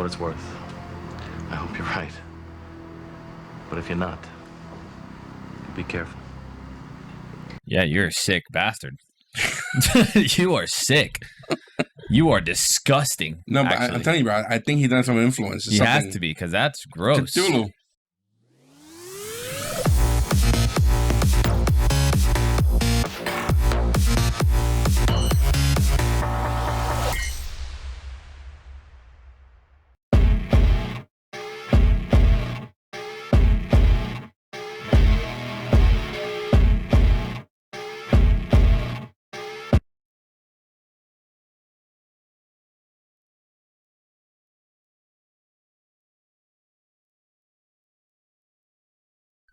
what it's worth, I hope you're right. But if you're not, be careful. Yeah, you're a sick bastard. You are sick. You are disgusting. No, but I'm telling you, bro. I think he's done some influence. He has to be, because that's gross. Cthulhu.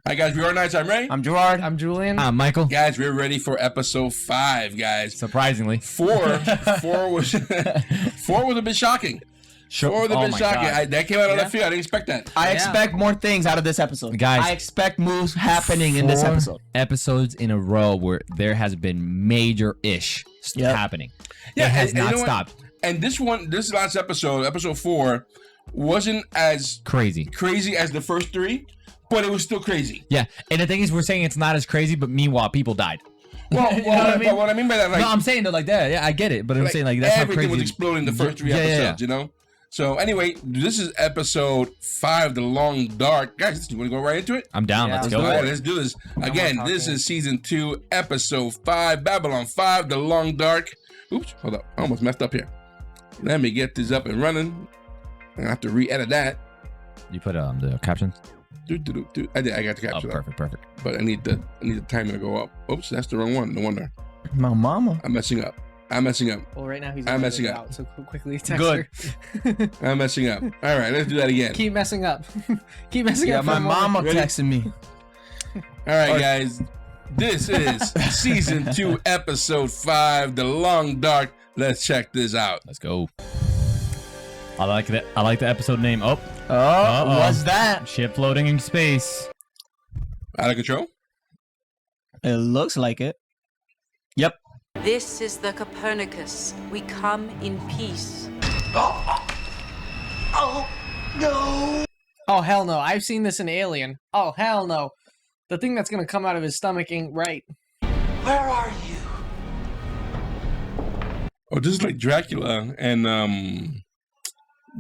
All right, guys, we are nice. I'm Ray. I'm Gerard. I'm Julien. I'm Michael. Guys, we're ready for episode 5, guys. Surprisingly. 4 was 4 was a bit shocking. 4 was a bit shocking. That came out of left field. I didn't expect that. I expect more things out of this episode. Guys, I expect moves happening in this episode. Episodes in a row where there has been major-ish happening. Yeah, it has and not you know stopped. And this last episode, episode 4, wasn't as Crazy as the first 3, but it was still crazy. Yeah, and the thing is, we're saying it's not as crazy, but meanwhile, people died. Well, what I mean by that, like, no, I'm saying that like that. Yeah, I get it, but I'm saying like that's everything how crazy was exploding the first 3 episodes. You know. So anyway, this is episode 5, The Long Dark. Guys, you want to go right into it? I'm down. Let's go. All right, let's do this. Again, this is season 2, episode 5, Babylon 5, The Long Dark. Oops, hold up. I almost messed up here. Let me get this up and running. I have to re-edit that. You put the captions. I did. I got the caption. Oh, perfect. But I need the timer to go up. Oops, that's the wrong one. No wonder. My mama. I'm messing up. Well, right now he's messing up. Out, so quickly text Good. her. I'm messing up. All right, let's do that again. Keep messing up. Keep messing up. My mama Ready? texting me. All right, guys. This is season 2, episode 5, The Long Dark. Let's check this out. Let's go. I like that. I like the episode name. Oh, What's that? ship floating in space. Out of control? It looks like it. Yep. This is the Copernicus. We come in peace. Oh, hell no. I've seen this in Alien. Oh, hell no. The thing that's going to come out of his stomach ain't right. Where are you? Oh, this is like Dracula and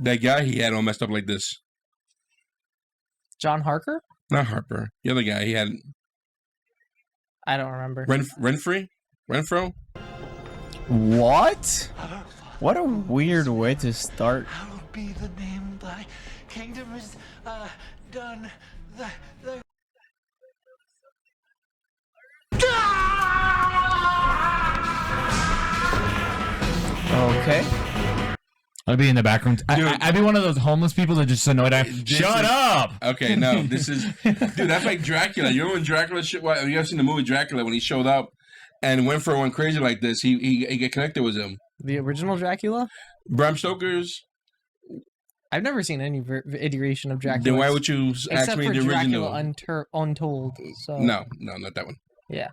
that guy he had all messed up like this. John Harker? Not Harper. The other guy he had. I don't remember. Renfro? What? What a weird way to start. Hallowed be the name thy kingdom is done. Okay. I'd be in the background. I'd be one of those homeless people that just annoyed. Shut up. Okay, no, this is dude. That's like Dracula. You know when Dracula shit? Well, you ever seen the movie Dracula when he showed up and Winfrey went crazy like this? He get connected with him. The original Dracula? Bram Stoker's. I've never seen any iteration of Dracula. Then why would you ask me the original? Dracula Untold. So. No, not that one. Yeah.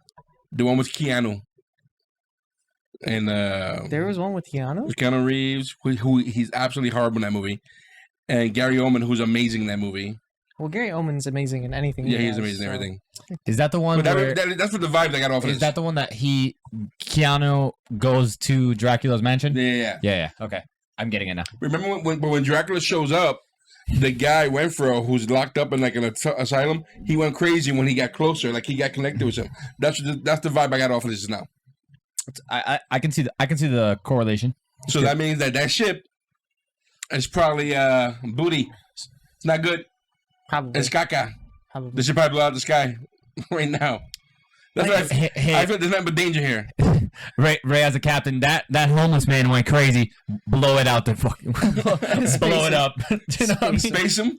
The one with Keanu. And there was one with Keanu? With Keanu Reeves, who he's absolutely horrible in that movie. And Gary Oldman, who's amazing in that movie. Well, Gary Oldman's amazing in anything. Yeah, he's amazing in everything. Is that the one? But that's what the vibe I got off of. Is that the one that Keanu goes to Dracula's mansion? Yeah. Okay, I'm getting it now. Remember when Dracula shows up, the guy Renfro, who's locked up in like an asylum, he went crazy when he got closer, like he got connected with him. That's the vibe I got off of this now. I can see the correlation. So that means that ship is probably booty. It's not good. Probably. It's caca. Probably. This should probably blow out the sky right now. That's what I feel there's nothing but danger here. Ray as a captain, that homeless man went crazy. Blow it out there, fucking. Blow it up. You know what I mean? Space him.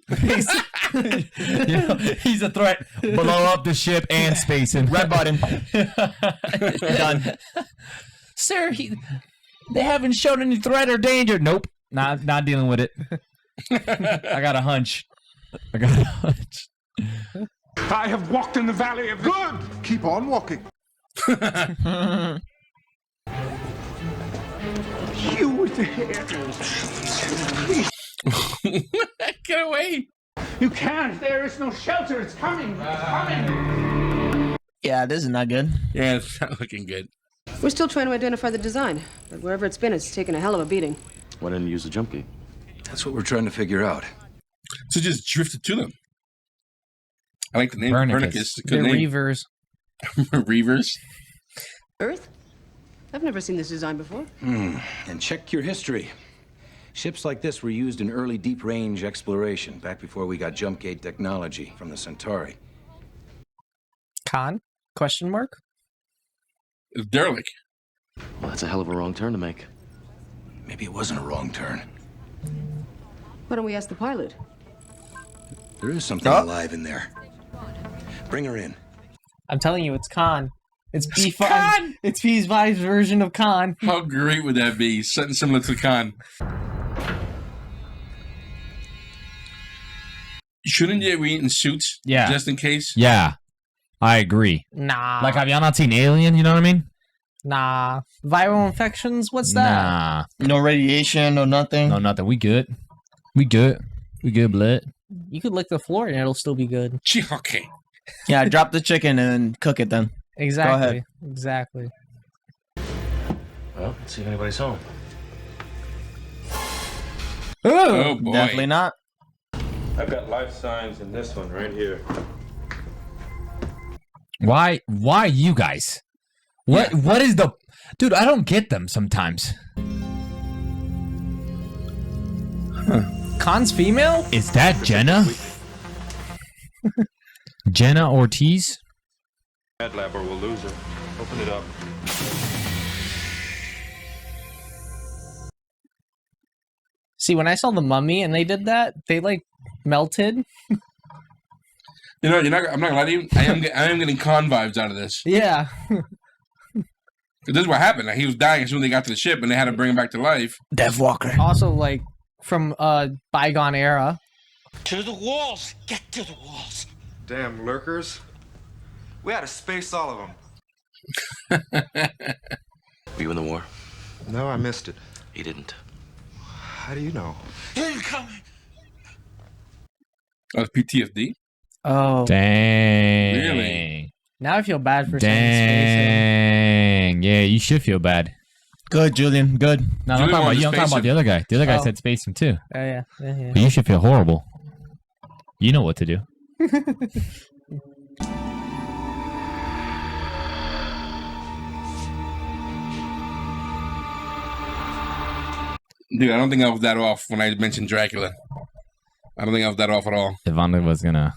You know, he's a threat. Blow up the ship and space him. Red button. Done. Sir, they haven't shown any threat or danger. Nope. Not dealing with it. I got a hunch. I have walked in the valley of good. Keep on walking. You with the hair. Get away. You can't. There is no shelter. It's coming. It's coming. Yeah, this is not good. Yeah, it's not looking good. We're still trying to identify the design, but wherever it's been, it's taken a hell of a beating. Why didn't you use the jump gate? That's what we're trying to figure out. So just drift it to them. I like the name. Vernicus. Vernicus. The Good name. Reavers. Reavers. Earth? I've never seen this design before. And check your history. Ships like this were used in early deep-range exploration, back before we got jump gate technology from the Centauri. Khan? Question mark? It's derelict. Well, that's a hell of a wrong turn to make. Maybe it wasn't a wrong turn. Why don't we ask the pilot? There is something alive in there. Bring her in. I'm telling you, it's Khan. It's P5. Khan! It's P5's version of Khan. How great would that be? Something similar to Khan. Shouldn't they be in suits? Yeah. Just in case? Yeah, I agree. Nah. Like, have y'all not seen Alien? You know what I mean? Nah. Viral infections? What's that? Nah. No radiation, no nothing. No, nothing. We good. We good. We good, blood. You could lick the floor and it'll still be good. Okay. Yeah, drop the chicken and cook it then. Exactly. ahead. Exactly. Well, let's see if anybody's home. Oh, boy. Definitely not. I've got life signs in this one right here. Why you guys? What is the... Dude, I don't get them sometimes. Khan's female? Is that Jenna? Jenna Ortiz? Med lab or we'll lose her. Open it up. See, when I saw the mummy and they did that, they like melted. You know, I'm not gonna lie to you. I am getting Khan vibes out of this. Yeah. 'Cause this is what happened. Like, he was dying as soon as they got to the ship, and they had to bring him back to life. Death Walker. Also, like, from bygone era. To the walls! Get to the walls! Damn lurkers. We had to space all of them. Were you in the war? No, I missed it. He didn't. How do you know? Incoming! That was PTSD. Oh. Dang. Really? Now I feel bad for saying Dang. Yeah, you should feel bad. Good, Julian. Good. No, I'm Julian talking about wanted you. to I'm talking space about the him. other guy. The other guy Oh. said space him too. Yeah. But you should feel horrible. You know what to do. Dude, I don't think I was that off when I mentioned Dracula. I don't think I was that off at all. Ivana was gonna...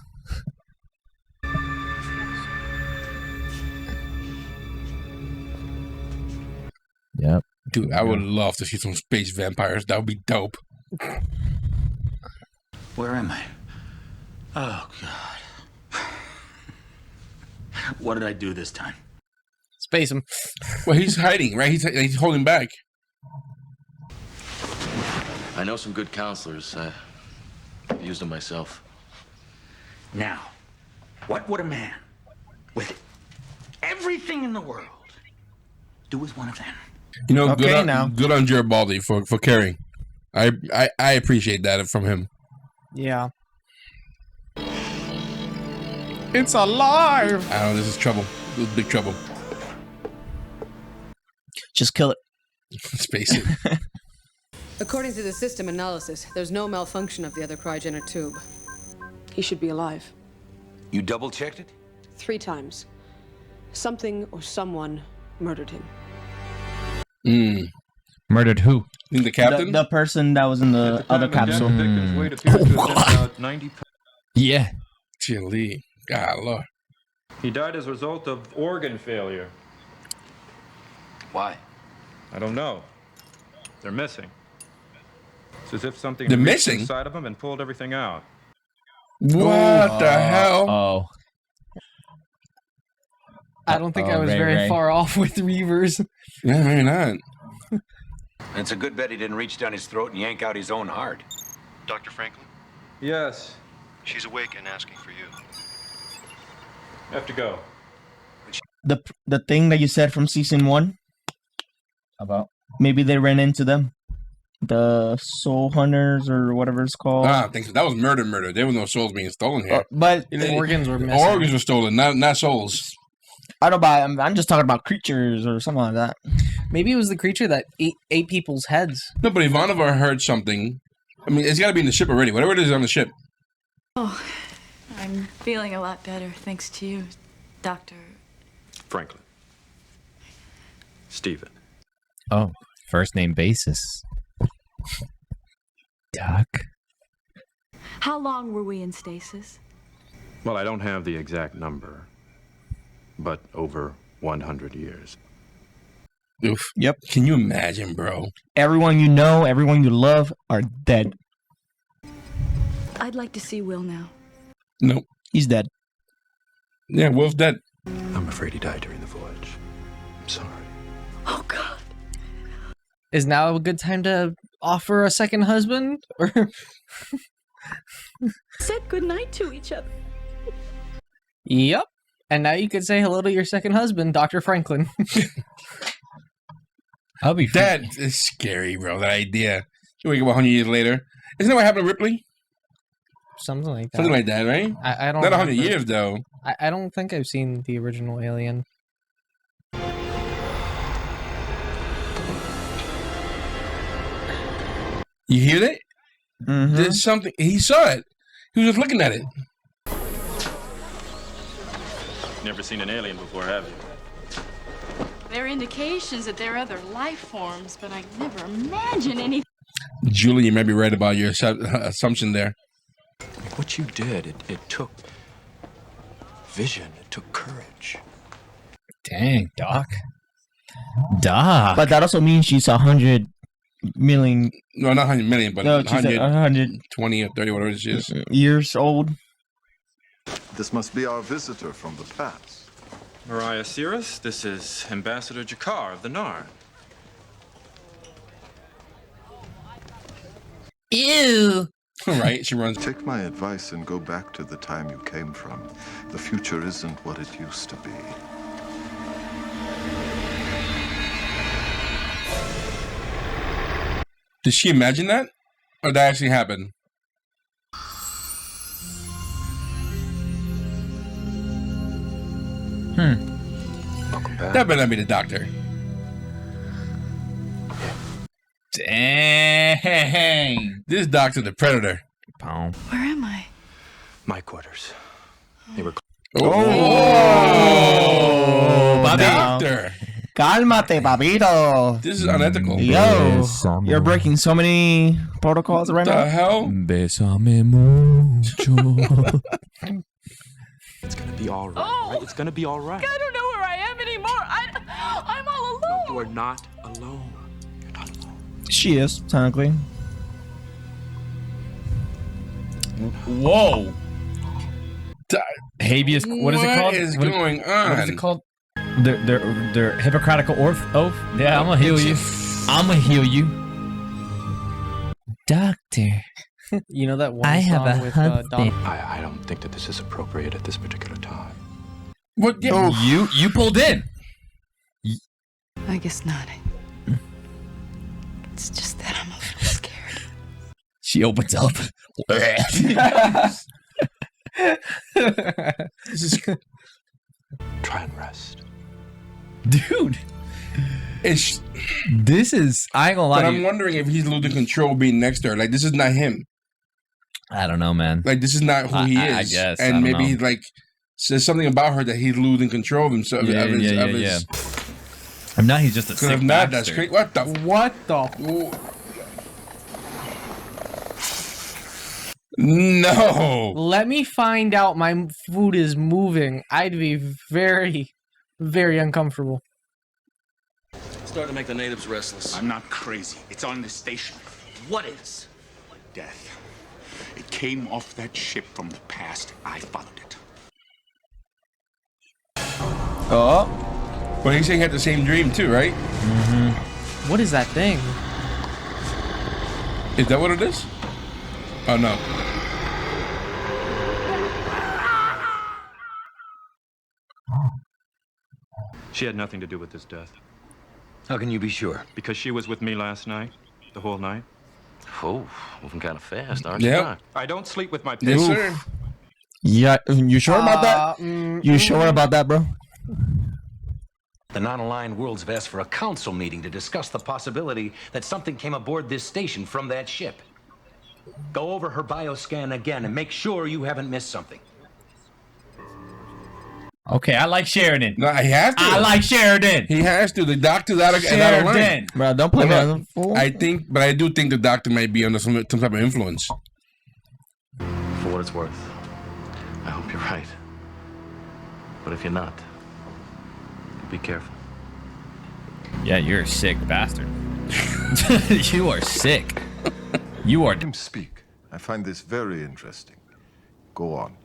Yep. Dude, I would love to see some space vampires. That would be dope. Where am I? Oh, God. What did I do this time? Space him. Well, he's hiding, right? He's holding back. I know some good counselors. I've used them myself. Now, what would a man with everything in the world do with one of them? You know, Okay, good on Gerard for caring. I appreciate that from him. Yeah. It's alive! I don't know, this is trouble. This is big trouble. Just kill it. Space it. According to the system analysis, there's no malfunction of the other cryogenic tube. He should be alive. You double-checked it? 3 times. Something or someone murdered him. Murdered who? You think the captain? The person that was in the other capsule. Victim's weight appears to have been about 90 pounds. Yeah. Chili. God, Lord. He died as a result of organ failure. Why? I don't know. They're missing. It's as if something They're reached missing? inside of them and pulled everything out. What the hell? Oh. I don't think I Oh, was Ray, very Ray. far off with Reavers. Yeah, maybe not. And it's a good bet he didn't reach down his throat and yank out his own heart. Dr. Franklin, Yes. she's awake and asking for you. I have to go. The thing that you said from season 1 about maybe they ran into them. the soul hunters or whatever it's called. I think so. That was murder. There was no souls being stolen here. But organs were missing. Organs were stolen, not souls. I don't buy. I'm just talking about creatures or something like that. Maybe it was the creature that ate people's heads. No, but Ivanova heard something. I mean, it's got to be in the ship already. Whatever it is on the ship. Oh, I'm feeling a lot better thanks to you, Doctor. Franklin. Stephen. Oh, first name basis. Doc. How long were we in stasis? Well, I don't have the exact number, but over 100 years. Oof. Yep. Can you imagine, bro? Everyone you know, everyone you love are dead. I'd like to see Will now. Nope. He's dead. Yeah, Will's dead. I'm afraid he died during the voyage. I'm sorry. Oh, God. Is now a good time to offer a second husband? Or Said goodnight to each other. Yep. And now you could say hello to your second husband, Dr. Franklin. I'll be That is scary, bro. That idea. You wake up 100 years later. Isn't that what happened to Ripley? Something like that. Something like that, right? I don't. Not 100 remember. years, though. I don't think I've seen the original Alien. You hear that? Mm-hmm. There's something. He saw it. He was just looking at it. Never seen an alien before, have you? There are indications that there are other life forms, but I never imagine anything. Julie, you might be right about your assumption there. What you did, it took vision. It took courage. Dang, Doc. Doc. But that also means she's 100 million. No, not 100 million, but No, she's 120 or 30, whatever it is. years old. This must be our visitor from the past. Mariah Cirrus, this is Ambassador Jakar of the Narn. Ew. Right, she runs. Take my advice and go back to the time you came from. The future isn't what it used to be. Did she imagine that? Or did that actually happen? That better not be the doctor. Dang. This doctor, the predator. Boom. Where am I? My quarters. They were. Oh, Doctor. Cálmate, papito. This is unethical. Yo, you're breaking so many protocols right What the now. hell? Besame mucho. It's gonna be all right. Oh. Right? It's gonna be all right. I don't know where I am anymore. I'm all alone. You are not alone. You're not alone. She is, technically. Whoa. Habeas. What is it called? What is going on? What is it called? Their Hippocratical oath. Yeah, I'm gonna heal you. I'm gonna heal you. Doctor. You know that one I have song a with husband. Don? I don't think that this is appropriate at this particular time. What? Yeah. You pulled in. I guess not. It's just that I'm a little scared. She opens up. This is, Try and rest. Dude. it's, This is. I ain't gonna lie but to I'm you. wondering if he's losing control being next to her. Like, this is not him. I don't know, man. Like, this is not who he is. I guess. I And don't maybe know. he, like, says something about her that he's losing control of himself. Yeah. If not, he's just a Because sick if not, that's bastard. great. What the? What the? No. Let me find out my food is moving. I'd be very, very uncomfortable. Starting to make the natives restless. I'm not crazy. It's on this station. What is? Death. It came off that ship from the past. I followed it. Oh. Well, he said he had the same dream too, right? What is that thing? Is that what it is? Oh no. She had nothing to do with this death. How can you be sure? Because she was with me last night, the whole night? Oh, moving kind of fast, aren't you, Yep. Doc? I don't sleep with my Yes, pills. sir. Yeah, you sure about that? You sure about that, bro? The non-aligned worlds have asked for a council meeting to discuss the possibility that something came aboard this station from that ship. Go over her bioscan again and make sure you haven't missed something. Okay, I like Sheridan. No, he has to. I like Sheridan. He has to. The doctor's out of line. Sheridan. Bro, don't play me as a fool. I do think the doctor might be under some type of influence. For what it's worth, I hope you're right. But if you're not, be careful. Yeah, you're a sick bastard. You are sick. You are. Speak. I find this very interesting. Go on.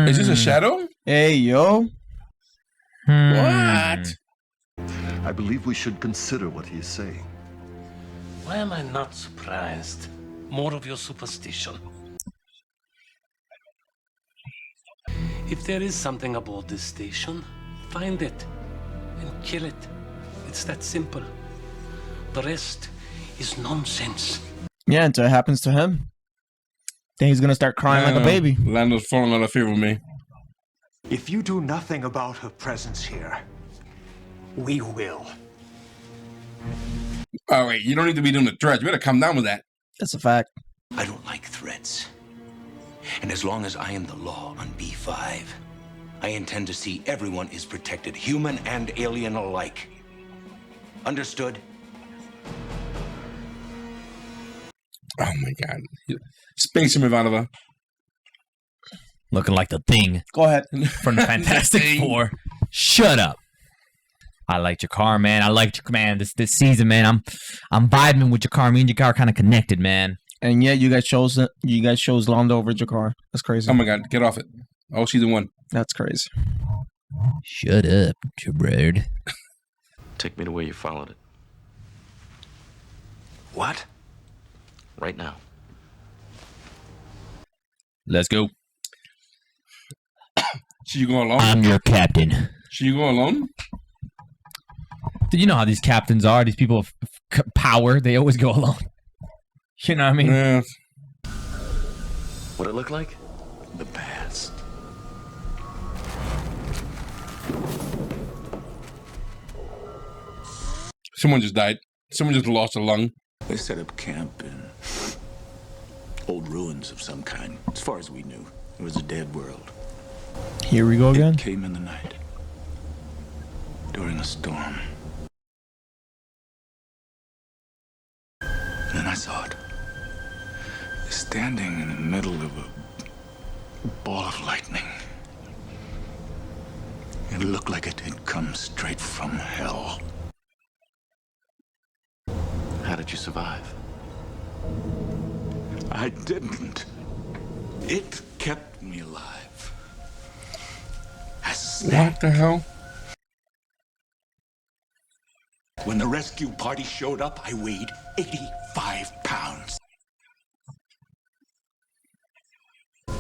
Is this a shadow? Hey, yo. What? I believe we should consider what he is saying. Why am I not surprised? More of your superstition. If there is something aboard this station, find it and kill it. It's that simple. The rest is nonsense. Yeah, until it happens to him. Then he's gonna start crying like a baby. Lando's falling out of favor with me. If you do nothing about her presence here, we will. All right, you don't need to be doing the threats. You better come down with that. That's a fact. I don't like threats. And as long as I am the law on B5, I intend to see everyone is protected, human and alien alike. Understood? Oh my God. Space him, Ivanova. Looking like the Thing. Go ahead. From the Fantastic Four. Shut up. I liked your car, man. I liked your man this season, man. I'm vibing with your car. Me and your car kind of connected, man. And yet you guys chose Londo over Jakar. That's crazy. Oh my God, get off it. Oh, season 1. That's crazy. Shut up, Gerard. Take me to where you followed it. What? Right now. Let's go. Should you go alone? I'm your captain. Should you go alone? Did you know how these captains are? These people of power, they always go alone. You know what I mean? Yeah. What'd it look like? The past. Someone just died. Someone just lost a lung. They set up camp in old ruins of some kind. As far as we knew, it was a dead world. Here we go again. It came in the night. During a storm. And then I saw it. Standing in the middle of a ball of lightning. It looked like it had come straight from hell. How did you survive? I didn't. It kept me alive. What the hell? When the rescue party showed up, I weighed 85 pounds.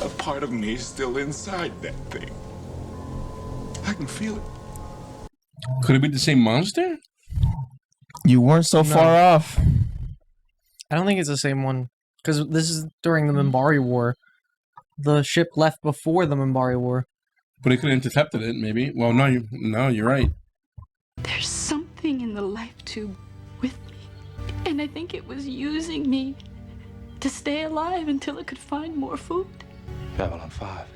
A part of me is still inside that thing. I can feel it. Could it be the same monster? You weren't so far off. I don't think it's the same one. Because this is during the Minbari War. The ship left before the Minbari War. But it could have intercepted it, maybe. Well, no, you're right. There's something in the life tube with me. And I think it was using me to stay alive until it could find more food. Babylon 5.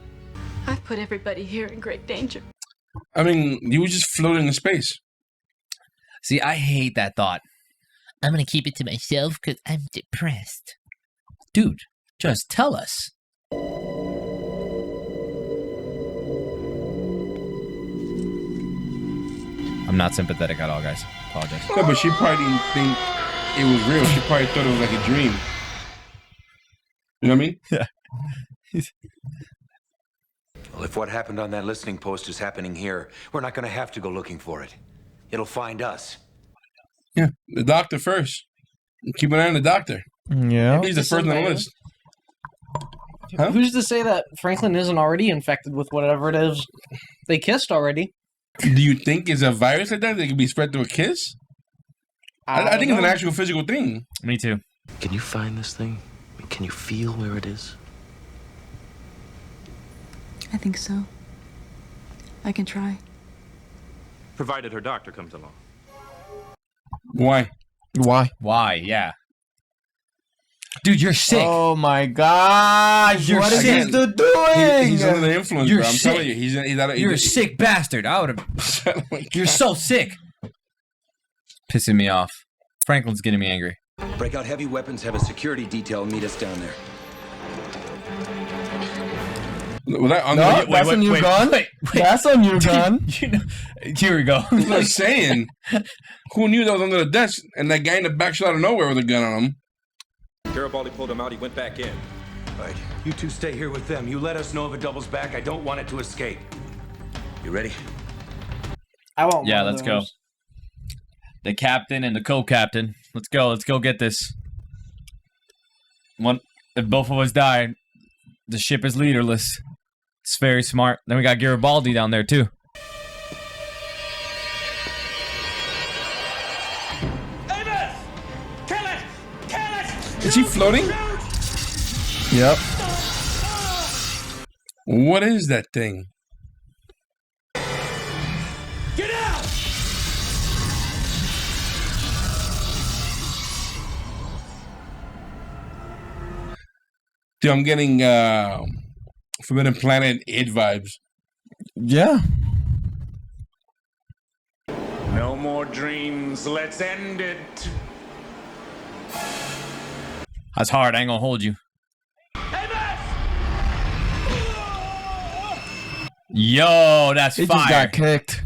I've put everybody here in great danger. I mean, you were just floating in space. See, I hate that thought. I'm going to keep it to myself because I'm depressed. Dude, just tell us. I'm not sympathetic at all, guys. Apologize. No, but she probably didn't think it was real. She probably thought it was like a dream. You know what I mean? Yeah. Well, if what happened on that listening post is happening here, we're not going to have to go looking for it. It'll find us. Yeah, the doctor first. Keep an eye on the doctor. Yeah. He's the first on the list. Huh? Who's to say that Franklin isn't already infected with whatever it is they kissed already? Do you think it's a virus like that could be spread through a kiss? I think it's an actual physical thing. Me too. Can you find this thing? Can you feel where it is? I think so. I can try. Provided her doctor comes along. Why? Why? Yeah. Dude, you're sick. Oh my gosh! You're What is sick. he doing? He's under the influence, You're bro. I'm sick. telling you, he's out of. You're a sick bastard. I would have. You're so sick. Pissing me off. Franklin's getting me angry. Break out heavy weapons, have a security detail meet us down there. Was that on No, that's a new gun. That's a new gun. Here we go. That's what I'm saying. Who knew that was under the desk? And that guy in the back shot out of nowhere with a gun on him. Garibaldi pulled him out. He went back in. All right, you two stay here with them. You let us know if it doubles back. I don't want it to escape. You ready? I won't. Yeah, let's go. The captain and the co-captain. Let's go. Let's go get this. If both of us die, the ship is leaderless. It's very smart. Then we got Garibaldi down there too. Is he floating? Yep. What is that thing? Get out! Dude, I'm getting Forbidden Planet 8 vibes. Yeah. No more dreams. Let's end it. That's hard. I ain't gonna hold you. Yo, that's He fire. just got kicked.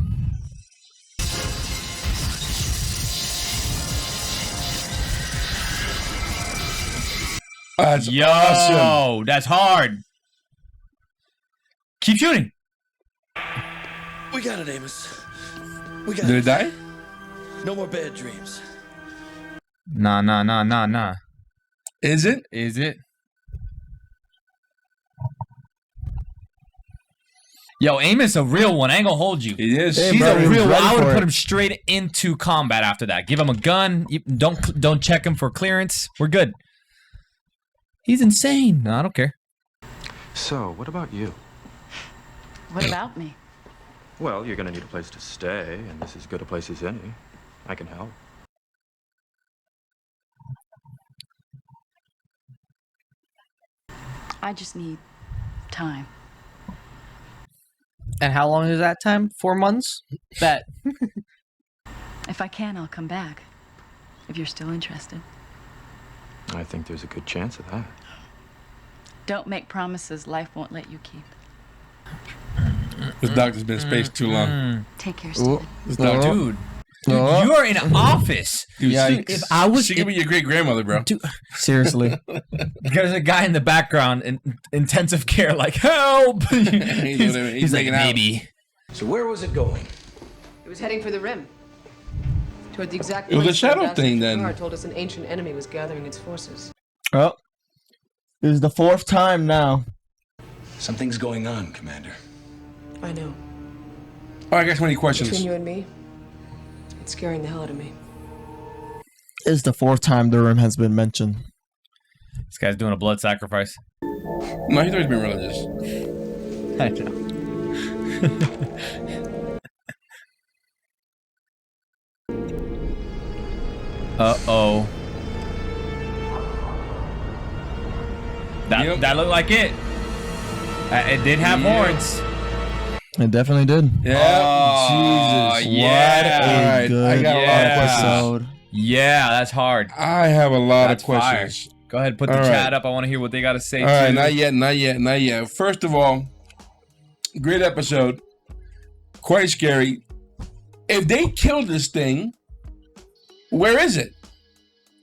That's Yo, awesome. that's hard. Keep shooting. We got it, Amos. We got Did it. it die? No more bad dreams. Nah. Is it? Is it? Yo, Amos a real one. I ain't gonna hold you. He is. He's bro, a he was real one. ready I would for put it. him straight into combat after that. Give him a gun. Don't check him for clearance. We're good. He's insane. No, I don't care. So, what about you? What about me? Well, you're going to need a place to stay, and this is as good a place as any. I can help. I just need time. And how long is that time? 4 months? Bet. If I can, I'll come back. If you're still interested. I think there's a good chance of that. Don't make promises life won't let you keep. This doctor's been in space too long. Take care, Stephen. This doctor. Dude, you are in an office. Dude, Yikes. If I was she could be your great grandmother, bro. Seriously. There's a guy in the background in intensive care, like help. He's like making out. maybe. So where was it going? It was heading for the rim. Toward the exact It was a place where shadow Ambassador thing, then. Gerard told us an ancient enemy was gathering its forces. Oh. This is the 4th time now. Something's going on, Commander. I know. Oh, I got so many questions. Between you and me, it's scaring the hell out of me. It's the 4th time the room has been mentioned. This guy's doing a blood sacrifice. No, he's always been religious. I know. Uh-oh. That looked like it. It did have horns. It definitely did. Yeah. Oh, Jesus. yeah. What a Good I got a lot of questions. episode. Yeah, that's hard. I have a lot That's of questions. fire. Go ahead, put the All chat right. up. I want to hear what they got to say. All right, too. not yet. First of all, great episode. Quite scary. If they killed this thing, where is it?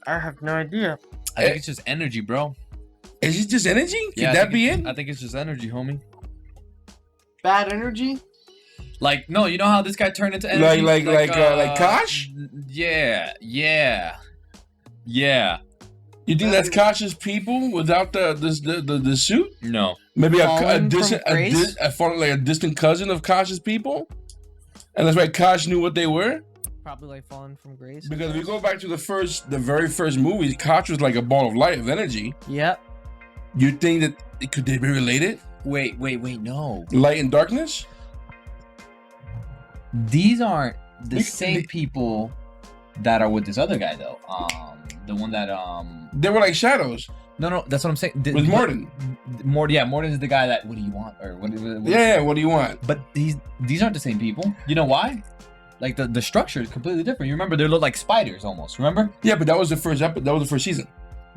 I have no idea. I think it's just energy, bro. Is it just energy? Could I that think be it? I think it's just energy, homie. Bad energy? Like, no, you know how this guy turned into energy? Like Kosh? Yeah. You think that's Kosh's people without the suit? No. Maybe a Fallen distant from grace? a distant cousin of Kosh's people, and that's why Kosh knew what they were. Probably like falling from grace. Because if we go back to the very first movie, Koch was like a ball of light, of energy. Yep. You think that could they be related? Wait, no. Light and darkness? These aren't the same people that are with this other guy though. The one that they were like shadows. No, that's what I'm saying. With Morden. Morden is the guy that. What do you want? Or what do you want? But these aren't the same people. You know why? Like the structure is completely different. You remember they look like spiders almost. Remember? Yeah, but that was the first episode. That was the first season.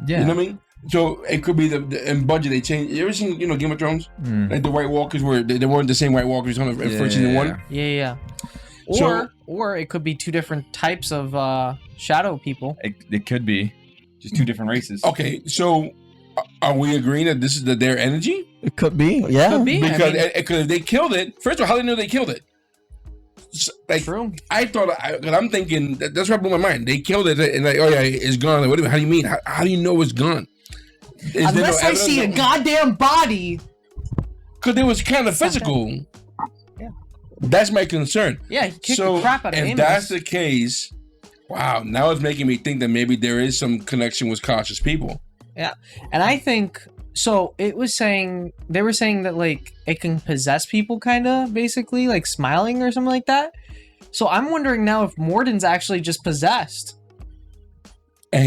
Yeah. You know what I mean? So it could be the in budget they changed. You ever seen Game of Thrones? Like the White Walkers were they weren't the same White Walkers on the first season one. Yeah. So- Or it could be two different types of shadow people. It could be just two different races. Okay, so are we agreeing that this is their energy? It could be, yeah. Could be. Because if they killed it, first of all, how do they know they killed it? True. I thought, because I'm thinking that's what blew my mind. They killed it, and like, oh yeah, it's gone. Like, what do you? How do you mean? How do you know it's gone? Is there Unless no I see a evidence? goddamn body. Because it was kind of physical. Yeah. That's my concern. Yeah, he kicked So the crap out of if Amos. that's the case, wow, now it's making me think that maybe there is some connection with conscious people. Yeah, and I think so. They were saying that like it can possess people, kind of basically like smiling or something like that. So I'm wondering now if Morden's actually just possessed, And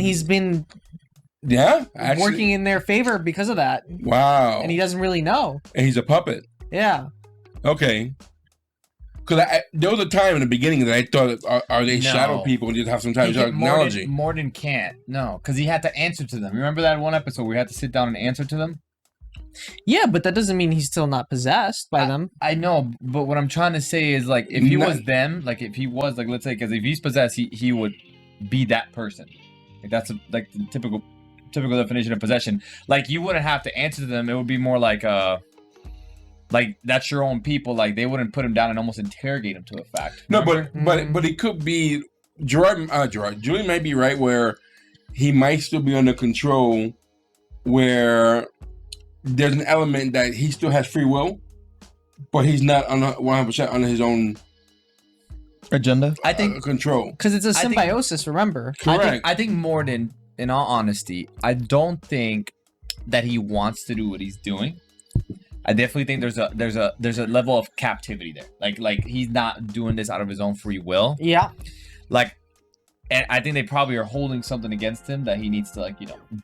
he's been actually working in their favor because of that. Wow. And he doesn't really know. And he's a puppet. Yeah. Okay. Because there was a time in the beginning that I thought, are they No. shadow people? You'd have some type of technology. Morden can't. No, because he had to answer to them. Remember that one episode where he had to sit down and answer to them? Yeah, but that doesn't mean he's still not possessed by them. I know, but what I'm trying to say is like if he was them, like if he was like let's say because if he's possessed, he would be that person. Like that's like the typical definition of possession. Like you wouldn't have to answer to them. It would be more like that's your own people. Like they wouldn't put him down and almost interrogate him to a fact. No, Remember? but it could be Gerard. Julien might be right where he might still be under control, where there's an element that he still has free will, but he's not 100% under his own agenda. I think control because it's a symbiosis. Remember, correct. I think Morden, in all honesty, I don't think that he wants to do what he's doing. I definitely think there's a level of captivity there. Like he's not doing this out of his own free will. Yeah. Like, and I think they probably are holding something against him that he needs to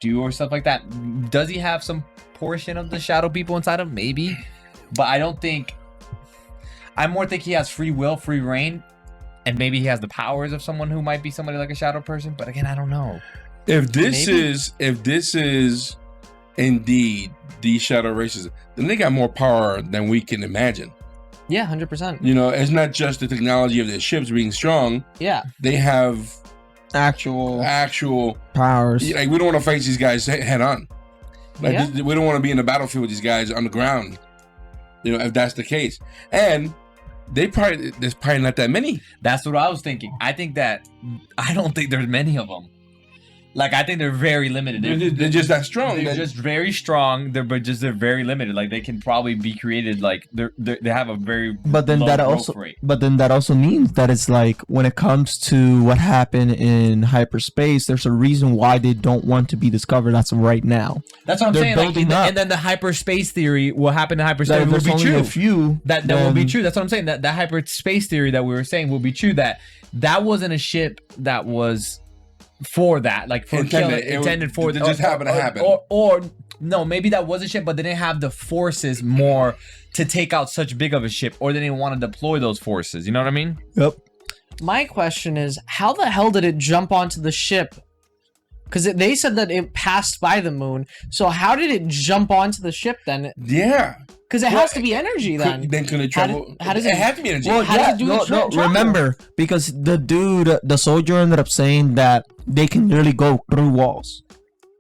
do or stuff like that. Does he have some portion of the shadow people inside him? Maybe, but I don't think. I more think he has free will, free reign, and maybe he has the powers of someone who might be somebody like a shadow person. But again, I don't know. If this is indeed these shadow races, then they got more power than we can imagine. Yeah, 100%. You know, it's not just the technology of their ships being strong. Yeah. They have actual powers. Like we don't want to face these guys head on. Like Yeah. we don't want to be in the battlefield with these guys on the ground. You know, if that's the case, and there's probably not that many. That's what I was thinking. I don't think there's many of them. Like I think they're very limited. They're just that strong. They're just very strong. They're very limited. Like they can probably be created. Like they have a very But then low that growth also rate. means that it's like when it comes to what happened in hyperspace, there's a reason why they don't want to be discovered as of right now. That's what I'm They're saying. Like, building up. and then the hyperspace theory, what happened in hyperspace That will there's be only true. a few, that will be then- true. That's what I'm saying. That hyperspace theory that we were saying will be true. That wasn't a ship that was for that, like for intended for. It just happened to happen. Or no, maybe that was a ship, but they didn't have the forces more to take out such big of a ship, or they didn't want to deploy those forces. You know what I mean? Yep. My question is, how the hell did it jump onto the ship? Because they said that it passed by the moon. So how did it jump onto the ship then? Yeah. Because it has to be energy then. Then can it travel? How does it have to be energy? Well, How does it do the travel? remember, because the soldier ended up saying that they can literally go through walls.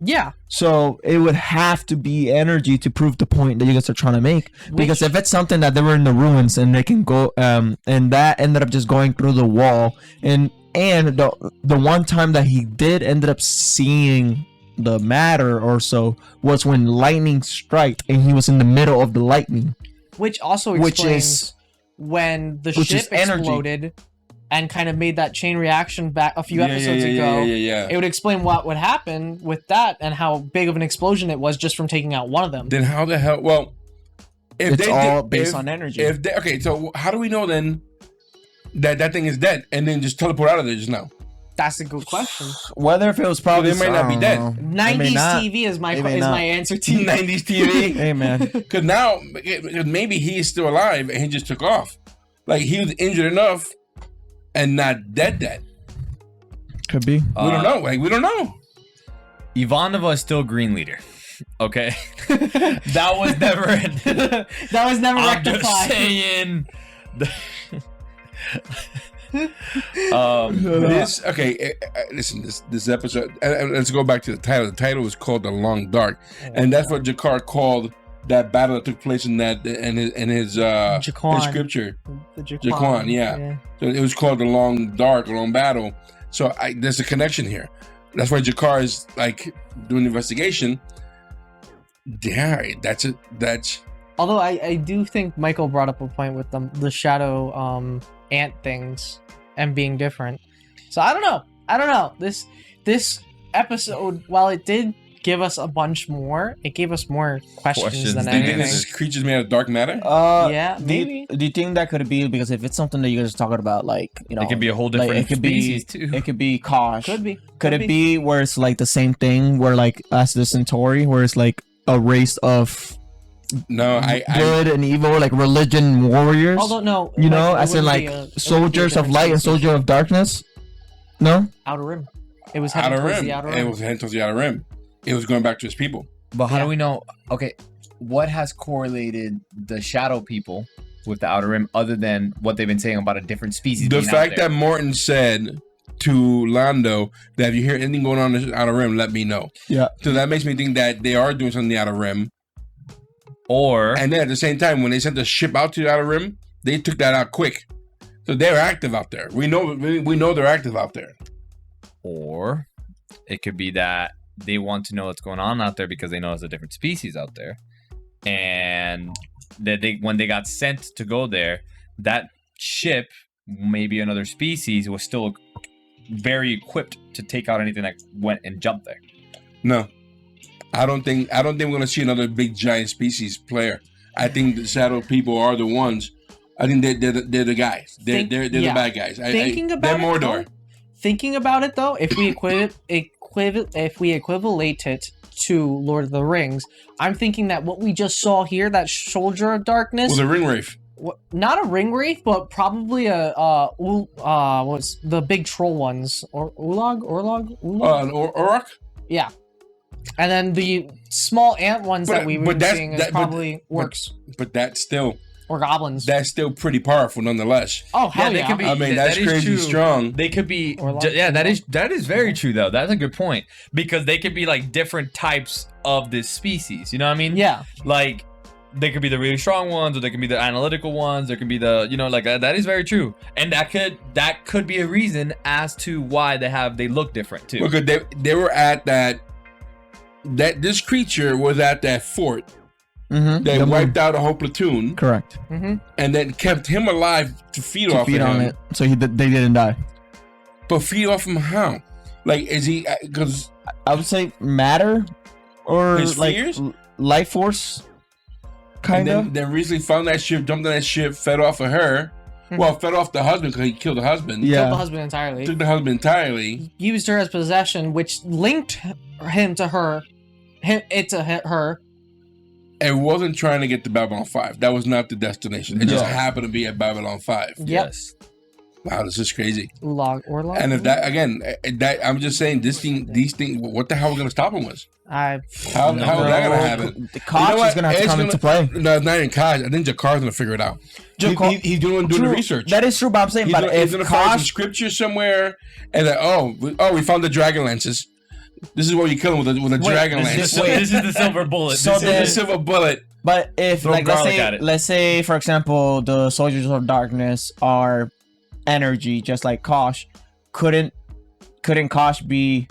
Yeah. So it would have to be energy to prove the point that you guys are trying to make. Because if it's something that they were in the ruins and they can go, and that ended up just going through the wall, and the one time that he did ended up seeing the matter or so was when lightning struck and he was in the middle of the lightning. Which also Which explains is- when the which is ship energy. exploded, and kind of made that chain reaction back a few episodes ago, it would explain what would happen with that and how big of an explosion it was just from taking out one of them. Then how the hell? Well, if It's all based on energy. Okay, so how do we know then that thing is dead and then just teleport out of there just now? That's a good question. Whether if it was probably they might not be dead. 90s TV is my answer to you. 90s TV. Hey man, because now maybe he is still alive and he just took off. Like he was injured enough and not dead. Could be. We don't know. Like we don't know. Ivanova is still green leader. Okay, that was never. That was never I'm rectified. just saying. Listen, this episode, let's go back to the title. The title was called The Long Dark, and that's what Gerard called that battle that took place in his scripture. The Jaquan, yeah. So it was called The Long Dark, Long Battle. So there's a connection here. That's why Gerard is like doing the investigation. Yeah, that's it. Although I do think Michael brought up a point with the shadow ant things and being different. So I don't know. This episode, while it did give us a bunch more, it gave us more questions than Do you think anything. this is creatures made of dark matter? Yeah, maybe. Do you think that could be because if it's something that you guys are talking about, like it could be a whole different species too. It could be Kosh. Could be. Could it be where it's like the same thing, where like as the Centauri, where it's like a race of good and evil, like religion warriors? Although no, you know, it as in wouldn't like be soldiers of light and soldiers of darkness. No. Outer Rim. It was heading Outer towards Rim. the Outer Rim. It was heading towards the Outer Rim. It was going back to his people. But how do we know? Okay, what has correlated the shadow people with the Outer Rim other than what they've been saying about a different species? The being fact out there? that Morton said to Lando that if you hear anything going on in the Outer Rim, let me know. Yeah. So that makes me think that they are doing something in the Outer Rim. And then at the same time, when they sent the ship out to the Outer Rim, they took that out quick. So they're active out there. We know they're active out there. Or it could be that they want to know what's going on out there because they know there's a different species out there, and that when they got sent to go there, that ship, maybe another species, was still very equipped to take out anything that went and jumped there. No, I don't think we're gonna see another big giant species player. I think the shadow people are the ones. I think they're the guys. They're the bad guys. They're Mordor. Thinking about it though, if we equivalate it to Lord of the Rings, I'm thinking that what we just saw here, that soldier of darkness, was a ring wraith. Not a ring wraith, but probably what's the big troll ones? Orlog? An Orok? Yeah. And then the small ant ones that we were seeing is probably orcs. But that's still... Or goblins. That's still pretty powerful nonetheless. Oh, hell yeah. They could be, I mean, that's crazy strong. They could be... that is very true, though. That's a good point. Because they could be, like, different types of this species. You know what I mean? Yeah. Like... They could be the really strong ones, or they can be the analytical ones. There can be the, like that is very true, and that could be a reason as to why they look different too. Because they were at that this creature was at that fort. Mm-hmm. They wiped out a whole platoon. Correct. Mm-hmm. And then kept him alive to feed off of him. It, so they didn't die. But feed off him how? Like, is he? Because I would say matter or his like fears? Life force. Kind of. Then recently found that ship, jumped on that ship, fed off of her. Well, fed off the husband because he killed the husband. Yeah. Killed the husband entirely. Took the husband entirely. Used her as possession, which linked him to her. Her. It wasn't trying to get to Babylon 5. That was not the destination. It just happened to be at Babylon 5. Yes. Wow, this is crazy. Log. And if that again, I'm just saying these things. What the hell we're gonna stop them with? How is that gonna happen? The Koch is gonna have to come into play. No, it's not even Koch. I think Jakar's gonna figure it out. He's doing the research. That is true, but I'm saying, he's gonna find some scripture somewhere, and then we found the dragon lances. This is what you kill him with a dragon lance. This is the silver bullet. So this is the silver bullet. But if let's say for example the soldiers of darkness are energy, just like Kosh, couldn't Kosh be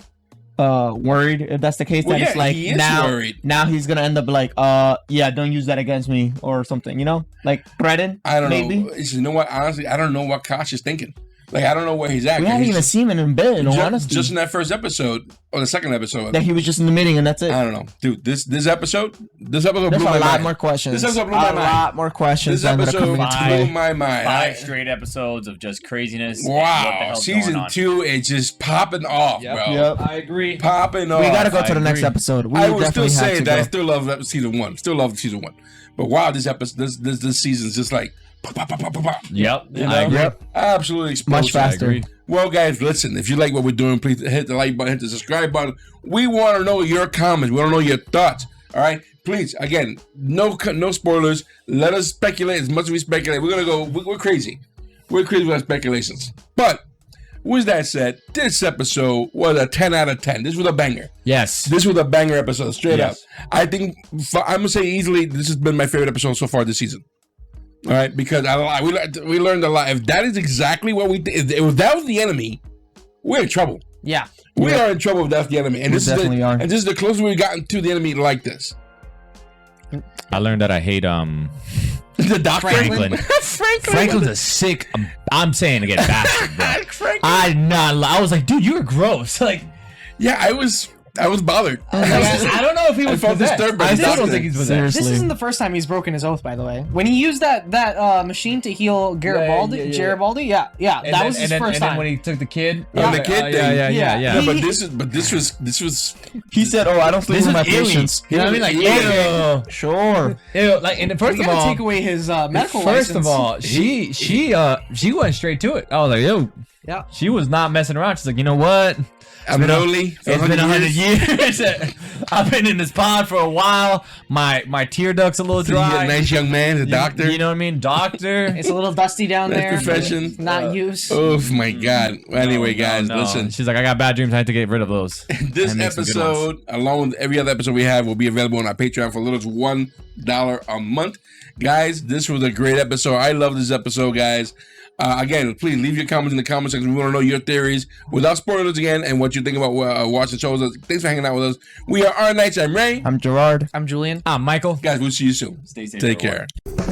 worried if that's the case? It's like he is worried. Now he's gonna end up like don't use that against me or something, like threaten. I don't know. You know what? Honestly, I don't know what Kosh is thinking. Like, I don't know where he's at. We haven't even seen him in bed, in all honesty. Just in that first episode, or the second episode. That he was just in the meeting and that's it. I don't know. Dude, this episode There's blew my mind. a lot more questions. This episode blew my mind. A lot more questions This that are episode coming into play. blew my mind. 5 straight episodes of just craziness. and what the Wow. hell's Season going on. 2, it's just popping off, Yep. bro. Yep. I agree. Popping off. We gotta go to I the next agree. episode. We I would still definitely have say to that I go. still love season 1. Still love season 1. But wow, this season's just like pop, pop, pop, pop, pop, pop. Yep. You I know? agree. Yep. Absolutely explosive. Much faster. I agree. Well, guys, listen. If you like what we're doing, please hit the like button, hit the subscribe button. We want to know your comments. We want to know your thoughts. All right, please. Again, no spoilers. Let us speculate as much as we speculate. We're gonna go. We're crazy. We're crazy with our speculations. But with that said, this episode was a 10 out of 10. This was a banger. Yes. This was a banger episode, straight Yes. up. I think I'm gonna say easily this has been my favorite episode so far this season. All right, because we learned a lot. If that is exactly what we did, if that was the enemy, we're in trouble. Yeah. We are in trouble if that's the enemy, and We this is definitely are. and this is the closest we've gotten to the enemy like this. I learned that I hate The doctor, Franklin. Franklin's a sick. I'm saying again, bastard, bro. I was like, dude, you were gross. Like, yeah, I was bothered. I don't know if he was felt possessed. disturbed by I the still don't doctor. think he's possessed. This Seriously. isn't the first time he's broken his oath, by the way. When he used that machine to heal Garibaldi, Garibaldi, yeah, And that then- was his and then- first and time. then when he took the kid, Oh, the kid thing. yeah. But this was. He said, "Oh, I don't sleep This with my was eerie. patients." You know what I mean? Like, Yeah. ew. Sure. Ew, like, and first we of gotta all, take away his medical first license. of all, she went straight to it. I was like, yo, Yeah. she was not messing around. She's like, you know what? I'm lonely. It's been 100 years. I've been in this pod for a while. My tear duct's a little So you get dry. a nice young man, a doctor. You know what I mean? Doctor. It's a little dusty down Nice there. profession. Not used. Oh my God. Anyway, guys, No. listen. She's like, I got bad dreams. I had to get rid of those. This And make some good ones. episode, along with every other episode we have, will be available on our Patreon for as little as $1 a month. Guys, this was a great episode. I love this episode, guys. Again, please leave your comments in the comment section. We want to know your theories without spoilers again and what you think about watching shows. Thanks for hanging out with us. We are Our Nights. I'm Ray. I'm Gerard. I'm Julian. I'm Michael. Guys, we'll see you soon. Stay safe. Take everyone. care.